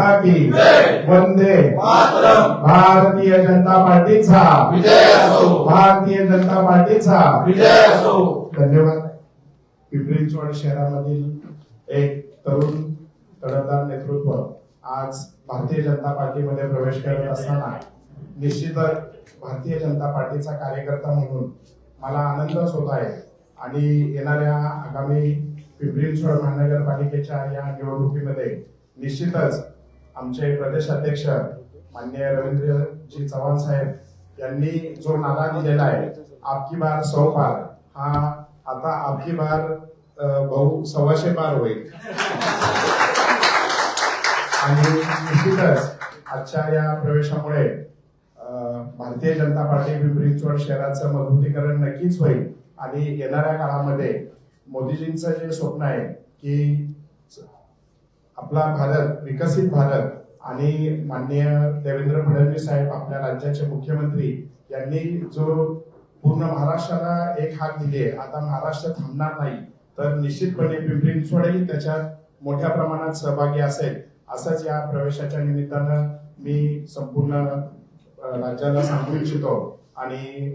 माता की वंदे मातरम. भारतीय जनता पार्टीचा विजय असो. भारतीय जनता पार्टीचा विजय असो. धन्यवाद. पिंपरी चिंचवड शहरामधील एक तरुण तडफदार नेतृत्व आज भारतीय जनता पार्टीमध्ये प्रवेश करत असताना निश्चितच भारतीय जनता पार्टीचा कार्यकर्ता म्हणून मला आनंदच होत आहे आणि येणाऱ्या आगामी पिंपरी चिंचवड महानगरपालिकेच्या या निवडणुकीमध्ये निश्चितच आमचे प्रदेश अध्यक्ष माननीय रवींद्रजी चव्हाण साहेब यांनी जो नारा दिलेला आहे आपकी बार 100 पार, हा आता आपकी बार बहु 125 पार होईल. आणि निश्चितच आजच्या या प्रवेशामुळे भारतीय जनता पार्टी पिंपरी चिंचवड शहराचं मजबूतीकरण नक्कीच होईल आणि येणाऱ्या काळामध्ये मोदीजींचं जे स्वप्न आहे की आपला भारत विकसित भारत आणि माननीय देवेंद्र फडणवीस साहेब आपल्या राज्याचे मुख्यमंत्री यांनी जो पूर्ण महाराष्ट्राला एक हाक दिली आहे, आता महाराष्ट्र थांबणार नाही तर निश्चितपणे पिंपरी चिंचवडही त्याच्यात मोठ्या प्रमाणात सहभागी असेल असंच या प्रवेशाच्या निमित्तानं मी संपूर्ण राज्याला सांगू इच्छितो. आणि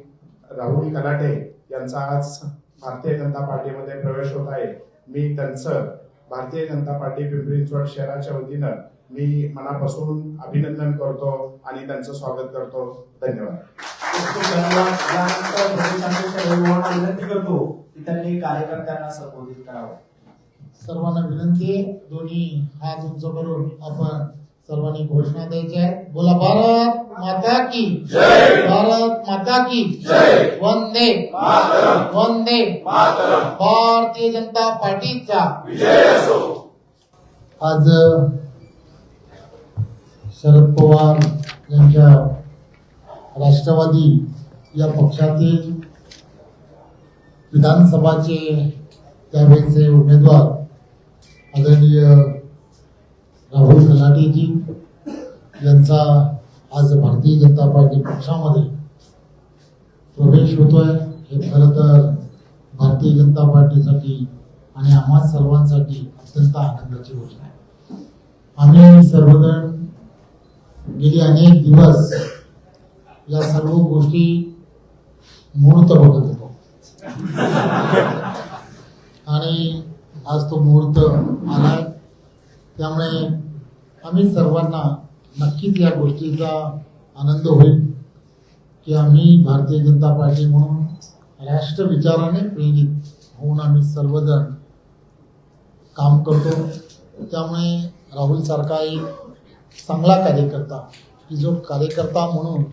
राहुल कलाटे यांचा आज भारतीय जनता पार्टीमध्ये प्रवेश होत आहे. मी त्यांचं भारतीय जनता पार्टी पिंपरी चिंचवड शहराच्या वतीनं मी मनापासून अभिनंदन करतो आणि त्यांचं स्वागत करतो. धन्यवाद. विनंती करतो की त्यांनी कार्यकर्त्यांना संबोधित करावं. सर्वांना विनंती आहे, दोन्ही हात उंच करून आपण सर्वांनी घोषणा द्यायची आहे. बोला भारत माता की जय. भारत माता की जय. वंदे मातरम. वंदे मातरम. भारतीय जनता पार्टीचा विजय असो. आज शरद पवार यांच्या राष्ट्रवादी या पक्षातील विधानसभाचे त्यावेळेचे उमेदवार आदरणीय राहुल कलाटेजी यांचा आज भारतीय जनता पार्टी पक्षामध्ये प्रवेश होतोय. हे खरं तर भारतीय जनता पार्टीसाठी आणि आम्हा सर्वांसाठी अत्यंत आनंदाची गोष्ट आहे. आम्ही सर्वजण गेली अनेक दिवस या सर्व गोष्टी मुहूर्त बघत होतो आणि आज तो मुहूर्त आलाय. त्यामुळे आम्ही सर्वांना नक्कीच या गोष्टीचा आनंद होईल की आम्ही भारतीय जनता पार्टी म्हणून राष्ट्र विचाराने प्रेरित होऊन आम्ही सर्वजण काम करतो. त्यामुळे राहुल सारखा एक चांगला कार्यकर्ता की जो कार्यकर्ता म्हणून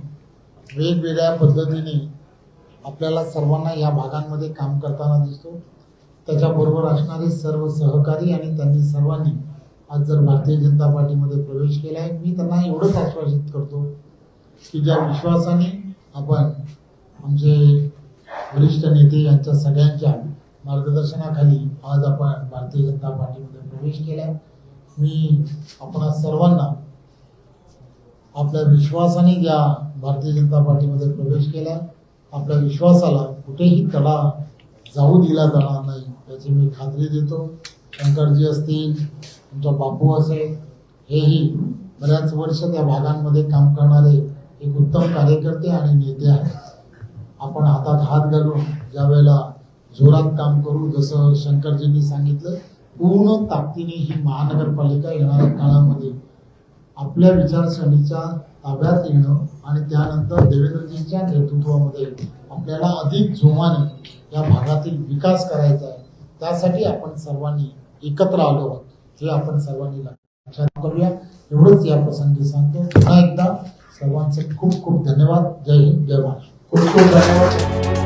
वेगवेगळ्या पद्धतीने आपल्याला सर्वांना या भागांमध्ये काम करताना दिसतो. त्याच्याबरोबर असणारे सर्व सहकारी आणि त्यांनी सर्वांनी आज जर भारतीय जनता पार्टीमध्ये प्रवेश केला आहे, मी त्यांना एवढंच आश्वासित करतो की ज्या विश्वासाने आपण आमचे वरिष्ठ नेते यांच्या सगळ्यांच्या मार्गदर्शनाखाली आज आपण भारतीय जनता पार्टीमध्ये प्रवेश केला. मी आपणा सर्वांना आपल्या विश्वासाने ज्या भारतीय जनता पार्टीमध्ये प्रवेश केला, आपल्या विश्वासाला कुठेही तडा जाऊ दिला जाणार नाही याची मी खात्री देतो. शंकरजी असतील, तुमचा बापू असेल, हेही बऱ्याच वर्ष त्या भागांमध्ये काम करणारे एक उत्तम कार्यकर्ते आणि नेते आहेत. आपण हातात हात घालून ज्या वेळेला जोरात काम करू, जसं शंकरजींनी सांगितलं, पूर्ण ताकदीने ही महानगरपालिका येणाऱ्या काळामध्ये आपल्या विचारसरणीच्या ताब्यात येणं आणि त्यानंतर देवेंद्रजींच्या नेतृत्वामध्ये आपल्याला अधिक जोमाने या भागातील विकास करायचा आहे. त्यासाठी आपण सर्वांनी एकत्र आलो आहोत हे आपण सर्वांनी लक्षात करूया. एवढंच या प्रसंगी सांगतो. पुन्हा एकदा सर्वांचे खूप खूप धन्यवाद. जय हिंद, जय महाराष्ट्र. खूप खूप धन्यवाद.